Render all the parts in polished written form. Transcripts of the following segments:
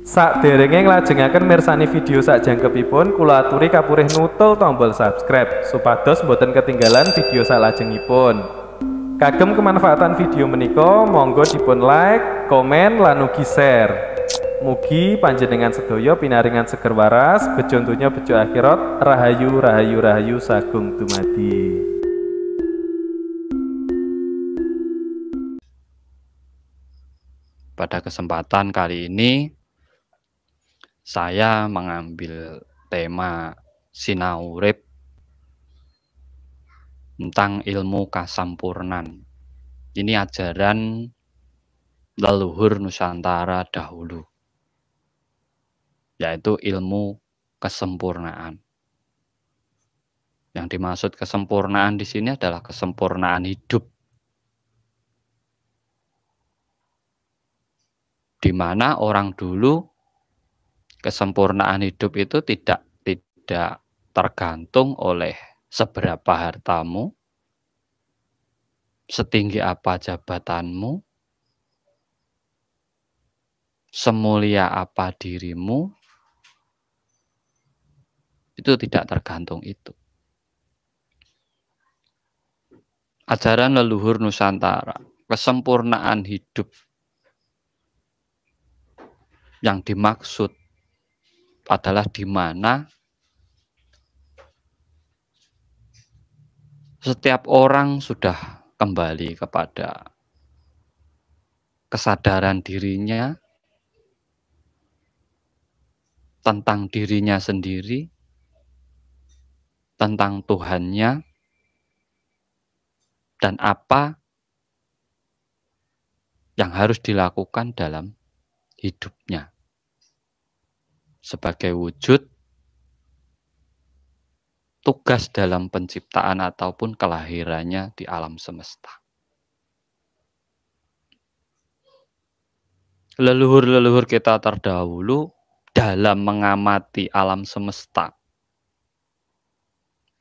Sakderenge nglajengaken mirsani video sakjangkepipun, kula aturi kapurih nutul tombol subscribe supados boten ketinggalan video salajengipun. Kagem kemanfaatan video menika, monggo dipun like, komen, lan ugi share. Mugi panjenengan sedaya pinaringan seger waras, bejo donya bejo akhirat, rahayu rahayu rahayu sagung dumadi. Pada kesempatan kali ini saya mengambil tema sinau urip tentang ilmu kasampurnan. Ini ajaran leluhur Nusantara dahulu, yaitu ilmu kesempurnaan. Yang dimaksud kesempurnaan di sini adalah kesempurnaan hidup, di mana orang dulu kesempurnaan hidup itu tidak tergantung oleh seberapa hartamu, setinggi apa jabatanmu, semulia apa dirimu, itu tidak tergantung itu. Ajaran leluhur Nusantara, kesempurnaan hidup yang dimaksud adalah di mana setiap orang sudah kembali kepada kesadaran dirinya tentang dirinya sendiri, tentang Tuhannya, dan apa yang harus dilakukan dalam hidupnya sebagai wujud tugas dalam penciptaan ataupun kelahirannya di alam semesta. Leluhur-leluhur kita terdahulu dalam mengamati alam semesta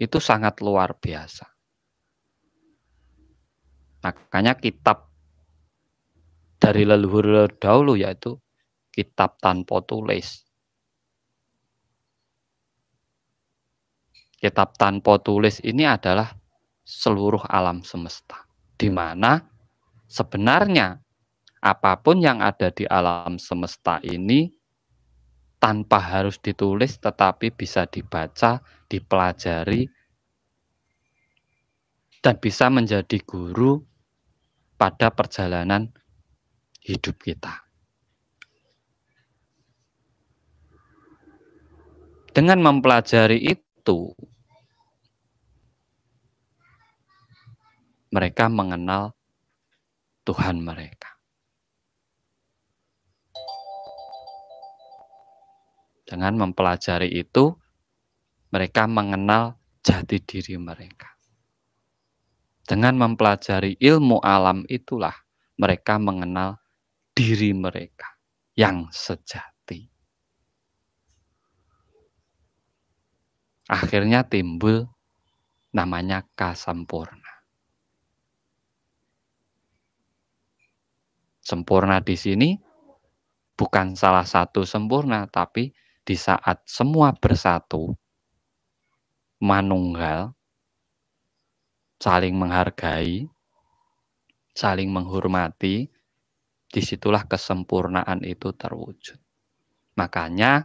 itu sangat luar biasa. Makanya kitab dari leluhur dahulu yaitu kitab tanpa tulis. Kitab tanpa tulis ini adalah seluruh alam semesta, di mana sebenarnya apapun yang ada di alam semesta ini tanpa harus ditulis tetapi bisa dibaca, dipelajari, dan bisa menjadi guru pada perjalanan hidup kita. Dengan mempelajari itu, mereka mengenal Tuhan mereka. Dengan mempelajari itu, mereka mengenal jati diri mereka. Dengan mempelajari ilmu alam itulah mereka mengenal diri mereka yang sejati. Akhirnya timbul namanya kasampurna. Sempurna di sini bukan salah satu sempurna, tapi di saat semua bersatu, manunggal, saling menghargai, saling menghormati, disitulah kesempurnaan itu terwujud. Makanya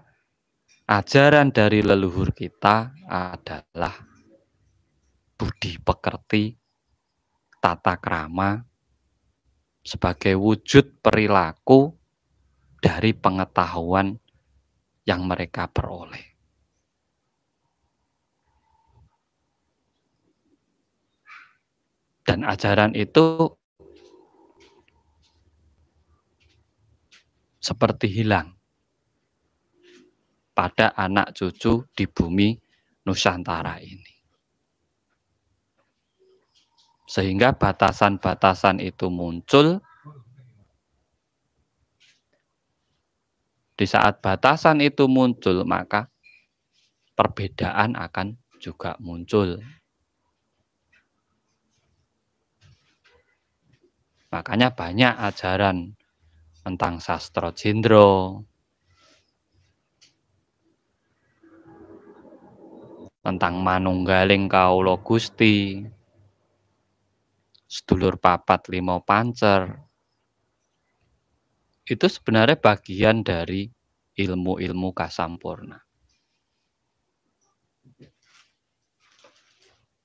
ajaran dari leluhur kita adalah budi pekerti, tata krama, sebagai wujud perilaku dari pengetahuan yang mereka peroleh. Dan ajaran itu seperti hilang pada anak cucu di bumi Nusantara ini. Sehingga batasan-batasan itu muncul. Di saat batasan itu muncul, maka perbedaan akan juga muncul. Makanya banyak ajaran tentang sastra jendro, tentang manunggaling kawula Gusti, sedulur papat limo pancer, itu sebenarnya bagian dari ilmu-ilmu kasampurna.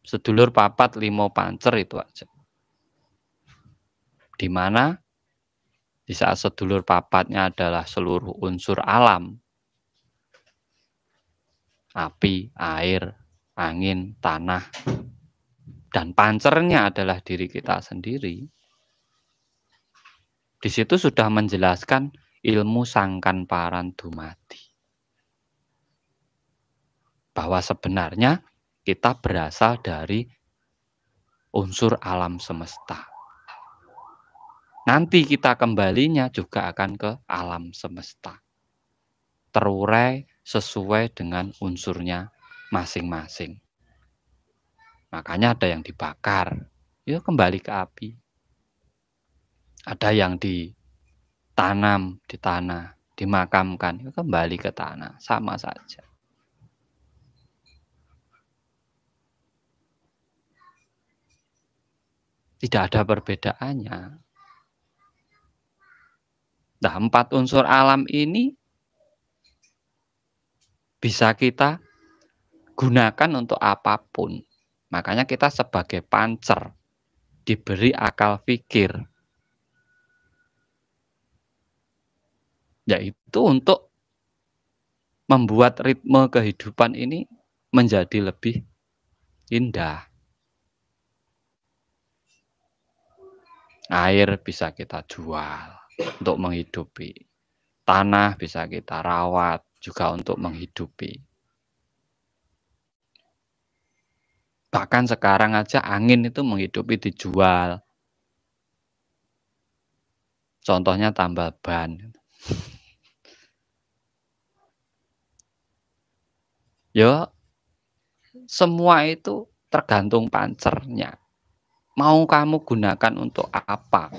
Sedulur papat limo pancer itu aja. Di mana di saat sedulur papatnya adalah seluruh unsur alam, api, air, angin, tanah, dan pancernya adalah diri kita sendiri. Di situ sudah menjelaskan ilmu sangkan paran dumadi. Bahwa sebenarnya kita berasal dari unsur alam semesta. Nanti kita kembalinya juga akan ke alam semesta. Terurai sesuai dengan unsurnya masing-masing. Makanya ada yang dibakar, ya kembali ke api. Ada yang ditanam di tanah, dimakamkan, ya kembali ke tanah, sama saja. Tidak ada perbedaannya. Nah, 4 unsur alam ini bisa kita gunakan untuk apapun. Makanya kita sebagai pancer diberi akal pikir, yaitu untuk membuat ritme kehidupan ini menjadi lebih indah. Air bisa kita jual untuk menghidupi. Tanah bisa kita rawat juga untuk menghidupi. Bahkan sekarang aja angin itu menghidupi dijual. Contohnya tambal ban. Ya, semua itu tergantung pancernya. Mau kamu gunakan untuk apa?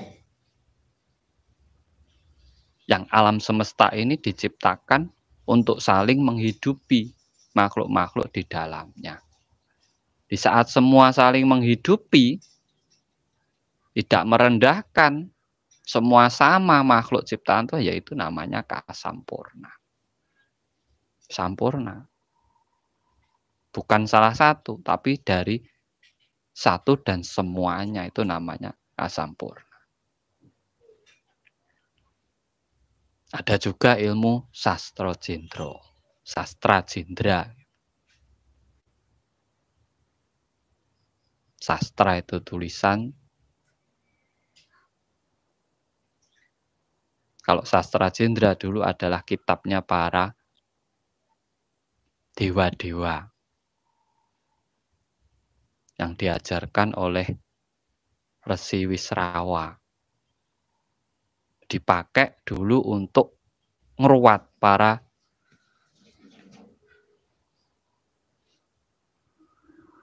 Yang alam semesta ini diciptakan untuk saling menghidupi makhluk-makhluk di dalamnya. Di saat semua saling menghidupi, tidak merendahkan, semua sama makhluk ciptaan Tuhan, yaitu namanya kasampurna. Sampurna. Bukan salah satu, tapi dari satu dan semuanya itu namanya kasampurna. Ada juga ilmu sastra jendra, sastra jendra. Sastra itu tulisan. Kalau sastra jendra dulu adalah kitabnya para dewa-dewa yang diajarkan oleh Resi Wisrawa. Dipakai dulu untuk ngeruat para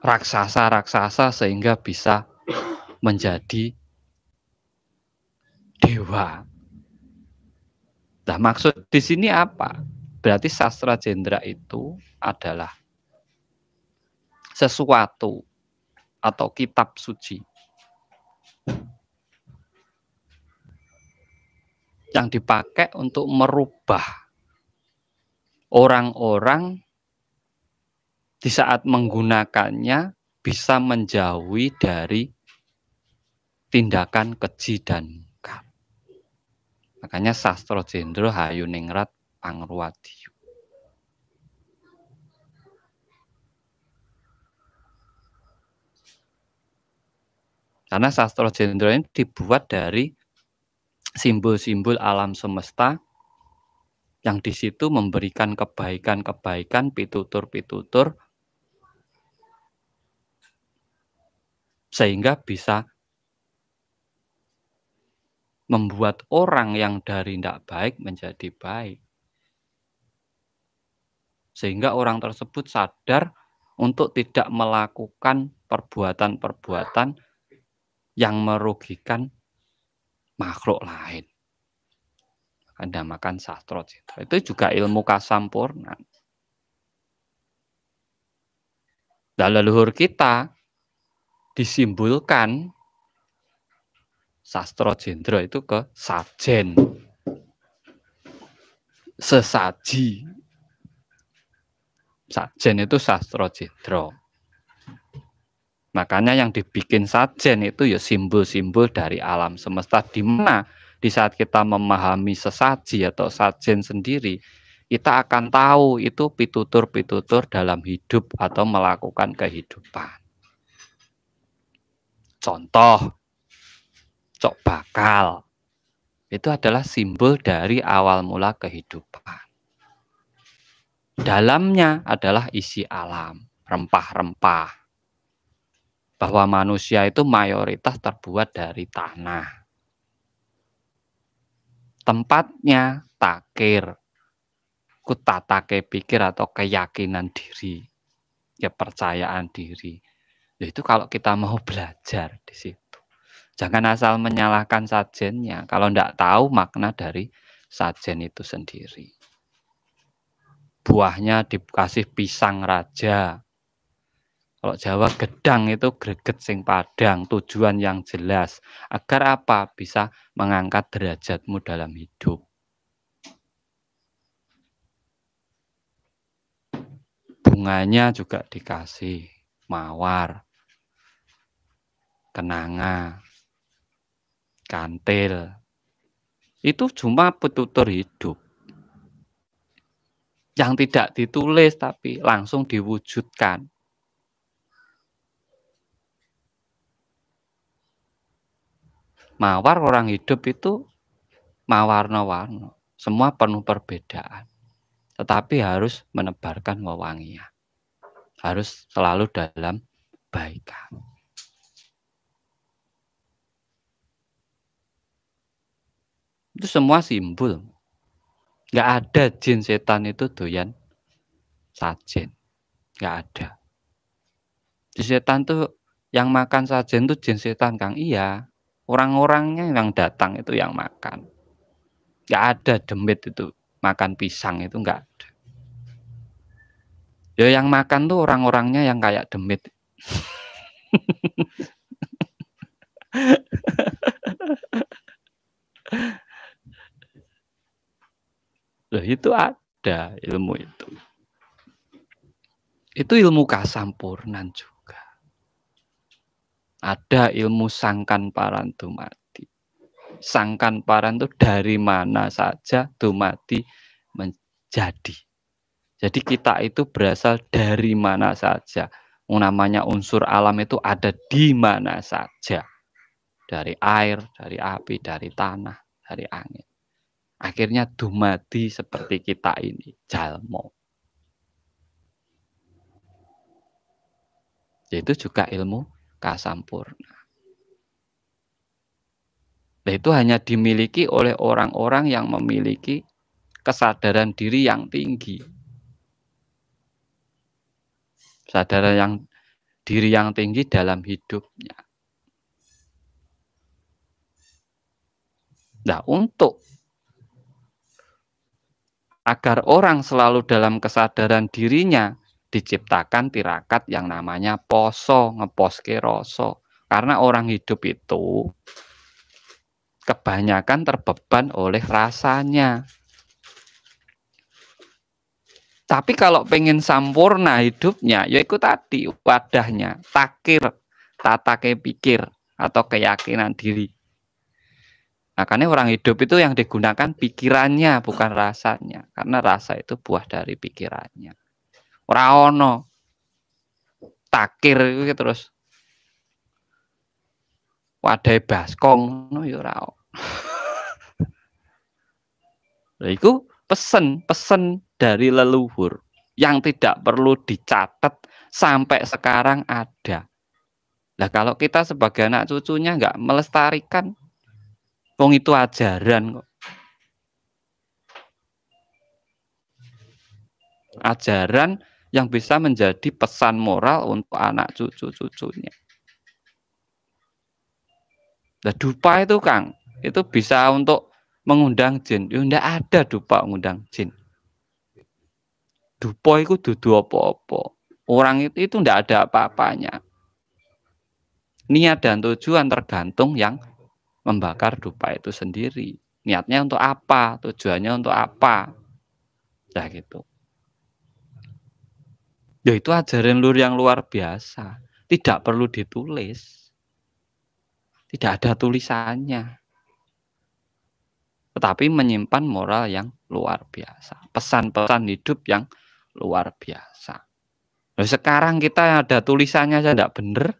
raksasa-raksasa sehingga bisa menjadi dewa. Nah, maksud di sini apa? Berarti sastra jendra itu adalah sesuatu atau kitab suci yang dipakai untuk merubah orang-orang di saat menggunakannya bisa menjauhi dari tindakan keji dan mungkar. Makanya sastra jendra hayu ningrat pangruwadiyu. Karena sastra jendra ini dibuat dari simbol-simbol alam semesta yang di situ memberikan kebaikan-kebaikan, pitutur-pitutur sehingga bisa membuat orang yang dari tidak baik menjadi baik. Sehingga orang tersebut sadar untuk tidak melakukan perbuatan-perbuatan yang merugikan makhluk lain. Dinamakan sastra jendra. Itu juga ilmu kasampurnan. Nah, leluhur kita disimbolkan sastra jendra itu ke sajen, sesaji. Sajen itu sastra jendra. Makanya yang dibikin sajen itu ya simbol-simbol dari alam semesta, di mana di saat kita memahami sesaji atau sajen sendiri, kita akan tahu itu pitutur-pitutur dalam hidup atau melakukan kehidupan. Contoh, cok bakal itu adalah simbol dari awal mula kehidupan. Dalamnya adalah isi alam, rempah-rempah. Bahwa manusia itu mayoritas terbuat dari tanah. Tempatnya takir, kutatake pikir atau keyakinan diri, kepercayaan diri. Itu kalau kita mau belajar di situ. Jangan asal menyalahkan sajennya kalau tidak tahu makna dari sajen itu sendiri. Buahnya dikasih pisang raja. Kalau Jawa gedang itu greget sing padang, tujuan yang jelas. Agar apa? Bisa mengangkat derajatmu dalam hidup. Bunganya juga dikasih mawar, kenanga, kantil. Itu cuma petutur hidup. Yang tidak ditulis tapi langsung diwujudkan. Mawar orang hidup itu mawarna-warna, semua penuh perbedaan. Tetapi harus menebarkan wewangian. Harus selalu dalam baikan. Itu semua simbol. Nggak ada jin setan itu doyan sajen. Nggak ada. Jin setan tuh yang makan sajen tuh jin setan, Kang. Iya. Orang-orangnya yang datang itu yang makan. Nggak ada demit itu makan pisang, itu nggak ada. Ya yang makan tuh orang-orangnya yang kayak demit. Loh, itu ada ilmu itu. Itu ilmu kasampurnan juga. Ada ilmu sangkan paran dumadi. Sangkan paran itu dari mana saja dumadi menjadi. Jadi kita itu berasal dari mana saja. Namanya unsur alam itu ada di mana saja. Dari air, dari api, dari tanah, dari angin. Akhirnya dumadi seperti kita ini, jalmo. Itu juga ilmu kasampurna. Nah, itu hanya dimiliki oleh orang-orang yang memiliki kesadaran diri yang tinggi. Kesadaran diri yang tinggi dalam hidupnya. Nah, untuk agar orang selalu dalam kesadaran dirinya, diciptakan tirakat yang namanya poso, ngeposke rasa. Karena orang hidup itu kebanyakan terbeban oleh rasanya. Tapi kalau pengen sampurna hidupnya, ya itu tadi wadahnya, takir, tatake pikir, atau keyakinan diri. Makanya orang hidup itu yang digunakan pikirannya, bukan rasanya. Karena rasa itu buah dari pikirannya. Ora ono takir itu terus wadai baskong no ya ora. Lha iku pesen dari leluhur yang tidak perlu dicatat sampai sekarang ada. Nah, kalau kita sebagai anak cucunya nggak melestarikan, wong itu ajaran kok. Ajaran yang bisa menjadi pesan moral untuk anak cucu-cucunya. Nah, dupa itu Kang, itu bisa untuk mengundang jin. Ya ndak ada dupa mengundang jin. Dupa itu dudu apa-apa. Orang itu tidak ada apa-apanya. Niat dan tujuan tergantung yang membakar dupa itu sendiri. Niatnya untuk apa? Tujuannya untuk apa? Ya gitu. Ya itu ajaran lur yang luar biasa. Tidak perlu ditulis. Tidak ada tulisannya. Tetapi menyimpan moral yang luar biasa. Pesan-pesan hidup yang luar biasa. Nah, sekarang kita ada tulisannya saja tidak benar.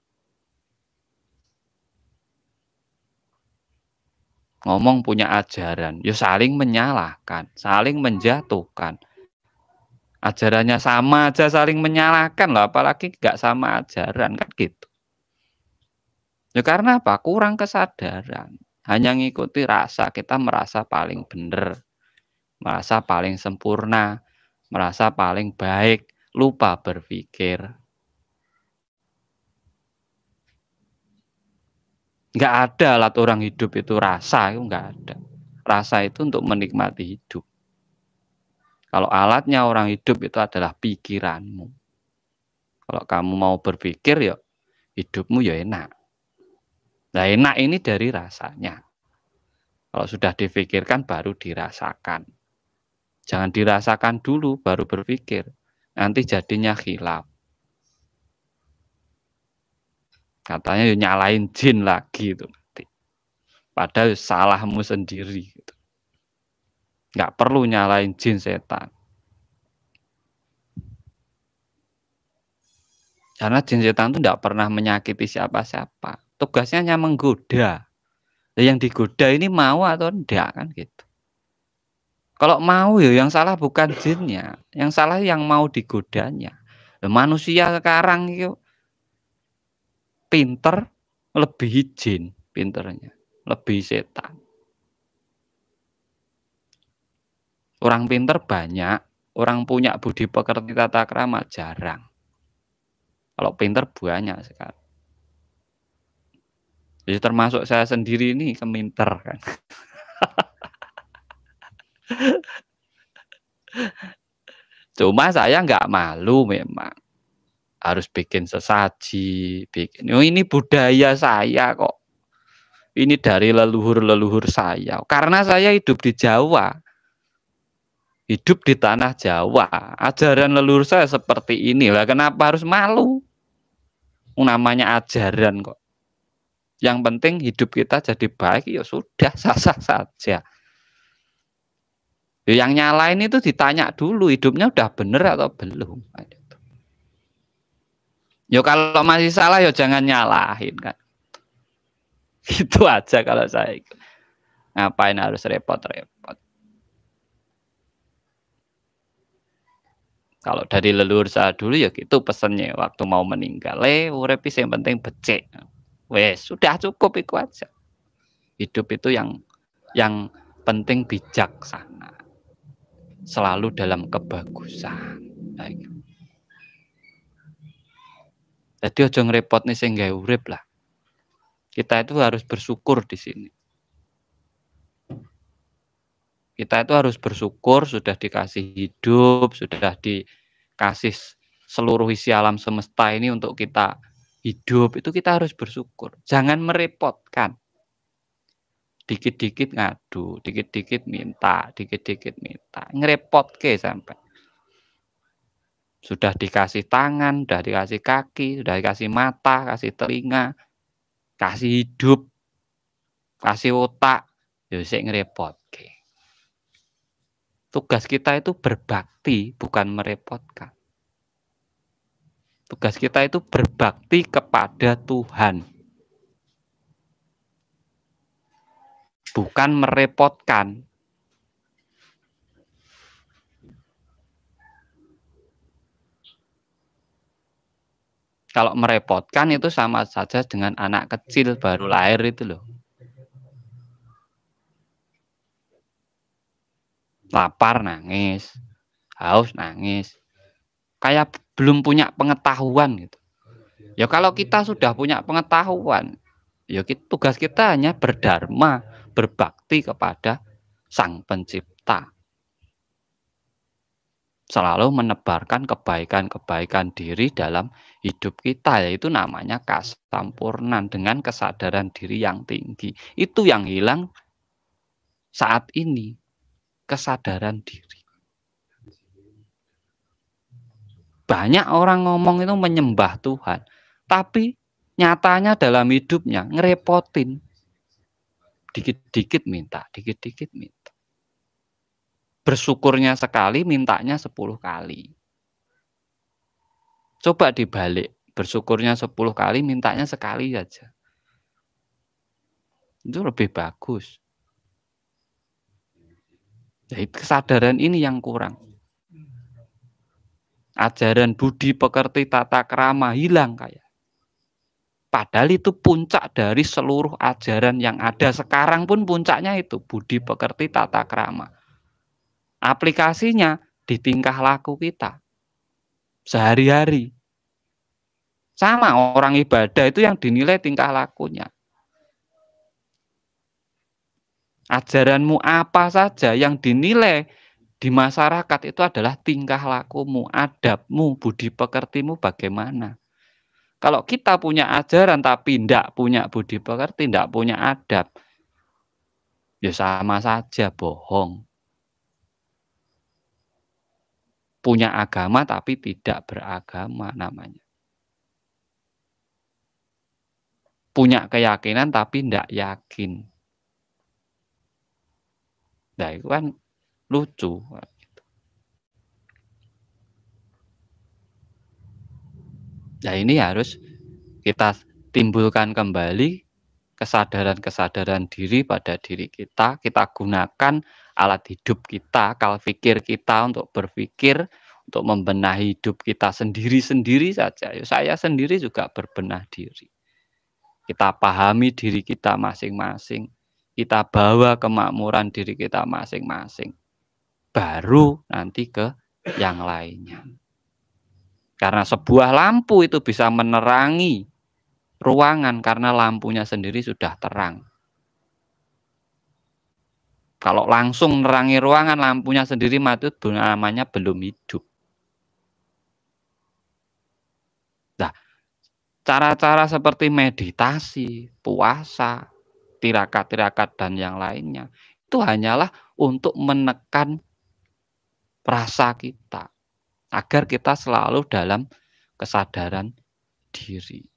Ngomong punya ajaran, ya saling menyalahkan, saling menjatuhkan. Ajarannya sama aja saling menyalahkan loh, apalagi nggak sama ajaran kan gitu. Ya karena apa? Kurang kesadaran. Hanya ngikuti rasa, kita merasa paling benar, merasa paling sempurna, merasa paling baik, lupa berpikir. Nggak ada alat orang hidup itu rasa, itu nggak ada. Rasa itu untuk menikmati hidup. Kalau alatnya orang hidup itu adalah pikiranmu. Kalau kamu mau berpikir ya hidupmu ya enak. Nah enak ini dari rasanya. Kalau sudah difikirkan baru dirasakan. Jangan dirasakan dulu baru berpikir. Nanti jadinya khilaf. Katanya ya nyalain jin lagi itu nanti. Padahal salahmu sendiri. Gitu. Nggak perlu nyalain jin setan. Karena jin setan itu tidak pernah menyakiti siapa-siapa. Tugasnya hanya menggoda. Yang digoda ini mau atau enggak kan gitu. Kalau mau ya yang salah bukan jinnya, yang salah yang mau digodanya. Manusia sekarang itu pinter lebih jin pinternya, lebih setan. Orang pinter banyak, orang punya budi pekerti tata krama jarang. Kalau pinter banyak sekali. Jadi termasuk saya sendiri ini keminter kan. Cuma saya nggak malu memang. Harus bikin sesaji, bikin. Oh, ini budaya saya kok. Ini dari leluhur-leluhur saya. Karena saya hidup di Jawa. Hidup di tanah Jawa. Ajaran leluhur saya seperti ini. Lah kenapa harus malu? Namanya ajaran kok. Yang penting hidup kita jadi baik, ya sudah, sah-sah saja. Yang nyalain itu ditanya dulu, hidupnya udah bener atau belum. Ya kalau masih salah ya jangan nyalahin kan. Itu aja kalau saya. Ngapain harus repot-repot. Kalau dari leluhur saya dulu ya gitu pesennya waktu mau meninggal. Urip yang penting becik. Wes, sudah cukup itu aja. Hidup itu yang penting bijaksana. Selalu dalam kebagusan. Jadi ojo ngerepot nih sing gawe urip lah. Kita itu harus bersyukur di sini. Kita itu harus bersyukur sudah dikasih hidup, sudah dikasih seluruh isi alam semesta ini untuk kita hidup. Itu kita harus bersyukur. Jangan merepotkan. Dikit-dikit ngadu, dikit-dikit minta, dikit-dikit minta. Ngerepot ke sampai. Sudah dikasih tangan, sudah dikasih kaki, sudah dikasih mata, kasih telinga, kasih hidup, kasih otak. Ya sik ngerepot ke. Tugas kita itu berbakti, bukan merepotkan. Tugas kita itu berbakti kepada Tuhan. Bukan merepotkan. Kalau merepotkan itu sama saja dengan anak kecil baru lahir itu loh. Lapar nangis, haus nangis. Kayak belum punya pengetahuan gitu. Ya kalau kita sudah punya pengetahuan, ya tugas kita hanya berdharma, berbakti kepada Sang Pencipta. selalu menebarkan kebaikan-kebaikan diri dalam hidup kita, yaitu namanya kasampurnan dengan kesadaran diri yang tinggi. Itu yang hilang saat ini, kesadaran diri. Banyak orang ngomong itu menyembah Tuhan, tapi nyatanya dalam hidupnya ngerepotin. Dikit-dikit minta, dikit-dikit minta. Bersyukurnya sekali, mintanya 10 kali. Coba dibalik, bersyukurnya 10 kali, mintanya sekali saja. Itu lebih bagus. Jadi kesadaran ini yang kurang. Ajaran budi pekerti tata krama hilang kayak. Padahal itu puncak dari seluruh ajaran yang ada sekarang pun puncaknya itu budi pekerti tata krama. Aplikasinya di tingkah laku kita sehari-hari. Sama orang ibadah itu yang dinilai tingkah lakunya. Ajaranmu apa saja yang dinilai di masyarakat itu adalah tingkah lakumu, adabmu, budi pekertimu bagaimana. Kalau kita punya ajaran tapi tidak punya budi pekerti, tidak punya adab, ya sama saja bohong. Punya agama tapi tidak beragama namanya. Punya keyakinan tapi tidak yakin. Nah itu kan lucu. Nah ini harus kita timbulkan kembali kesadaran-kesadaran diri pada diri kita. Kita gunakan alat hidup kita, akal pikir kita untuk berpikir, untuk membenahi hidup kita sendiri-sendiri saja. Saya sendiri juga berbenah diri. Kita pahami diri kita masing-masing. Kita bawa kemakmuran diri kita masing-masing. Baru nanti ke yang lainnya. Karena sebuah lampu itu bisa menerangi ruangan karena lampunya sendiri sudah terang. Kalau langsung menerangi ruangan, lampunya sendiri mati, itu namanya belum hidup. Nah, cara-cara seperti meditasi, puasa, tirakat-tirakat dan yang lainnya, itu hanyalah untuk menekan rasa kita, agar kita selalu dalam kesadaran diri.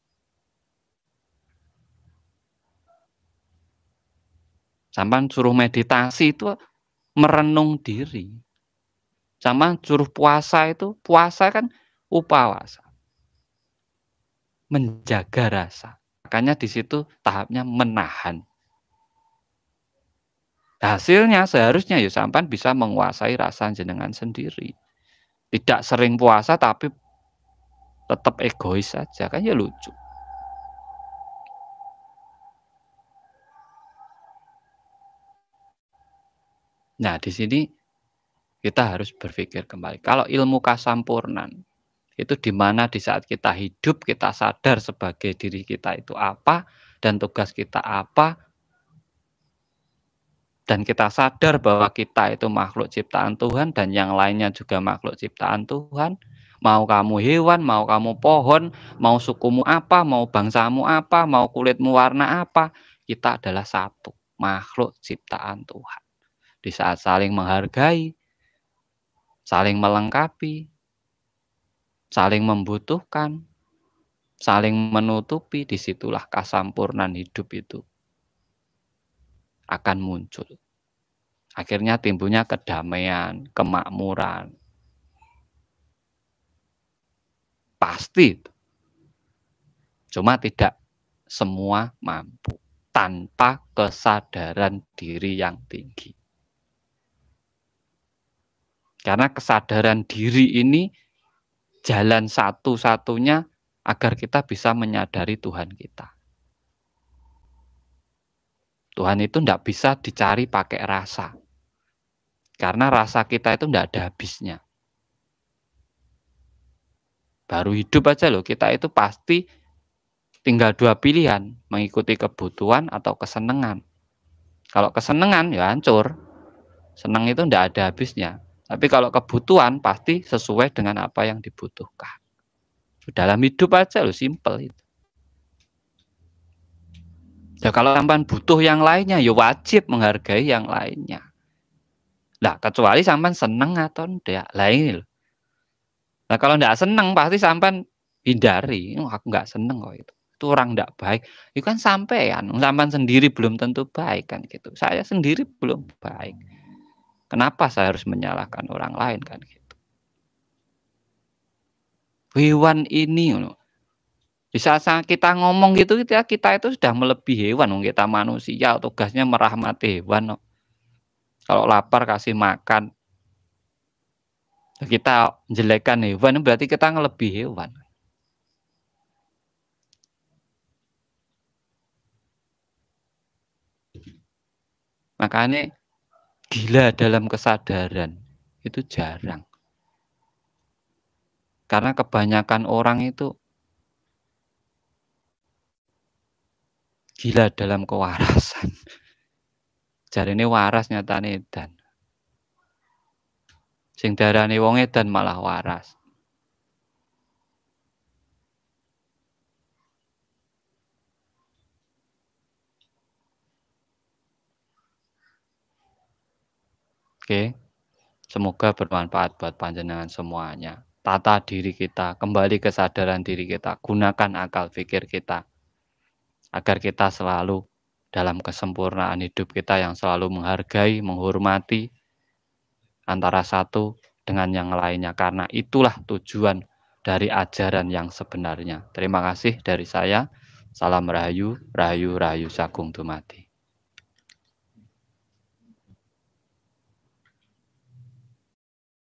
Sampai suruh meditasi itu merenung diri. Sama suruh puasa itu, puasa kan upawasa. Menjaga rasa. Makanya di situ tahapnya menahan. Hasilnya seharusnya ya sampai bisa menguasai rasa jenengan sendiri. Tidak sering puasa tapi tetap egois saja, kan ya lucu. Nah, di sini kita harus berpikir kembali. Kalau ilmu kasampurnan, itu di mana di saat kita hidup, kita sadar sebagai diri kita itu apa, dan tugas kita apa, dan kita sadar bahwa kita itu makhluk ciptaan Tuhan, dan yang lainnya juga makhluk ciptaan Tuhan. Mau kamu hewan, mau kamu pohon, mau sukumu apa, mau bangsamu apa, mau kulitmu warna apa, kita adalah satu, makhluk ciptaan Tuhan. Di saat saling menghargai, saling melengkapi, saling membutuhkan, saling menutupi, disitulah kasampurnan hidup itu akan muncul. Akhirnya timbulnya kedamaian, kemakmuran. Pasti. Cuma tidak semua mampu tanpa kesadaran diri yang tinggi. Karena kesadaran diri ini jalan satu-satunya agar kita bisa menyadari Tuhan kita. Tuhan itu tidak bisa dicari pakai rasa. Karena rasa kita itu tidak ada habisnya. Baru hidup aja loh, kita itu pasti tinggal dua pilihan, mengikuti kebutuhan atau kesenangan. Kalau kesenangan ya hancur. Senang itu tidak ada habisnya. Tapi kalau kebutuhan pasti sesuai dengan apa yang dibutuhkan. Dalam hidup aja loh, simple itu. Ya kalau sampean butuh yang lainnya, ya wajib menghargai yang lainnya. Lah kecuali sampean seneng atau enggak, lah ini loh. Nah kalau enggak seneng pasti sampean hindari. Oh, aku enggak seneng kok itu. Itu orang enggak baik. Itu kan sampean sendiri belum tentu baik kan gitu. Saya sendiri belum baik. Kenapa saya harus menyalahkan orang lain kan gitu. Hewan ini loh. Bisa kita ngomong gitu kita itu sudah melebihi hewan. Kita manusia tugasnya merahmati hewan. Kalau lapar kasih makan. Kita menjelekkan hewan berarti kita ngelebihi hewan. Makanya gila dalam kesadaran itu jarang. Karena kebanyakan orang itu gila dalam kewarasan. Jarine waras nyatane edan. Sing darane wong edan malah waras. Oke. Semoga bermanfaat buat panjenengan semuanya. Tata diri kita, kembali kesadaran diri kita, gunakan akal pikir kita. Agar kita selalu dalam kesempurnaan hidup kita yang selalu menghargai, menghormati antara satu dengan yang lainnya. Karena itulah tujuan dari ajaran yang sebenarnya. Terima kasih dari saya. Salam Rahayu, Rahayu, Rahayu Sagung Dumadi.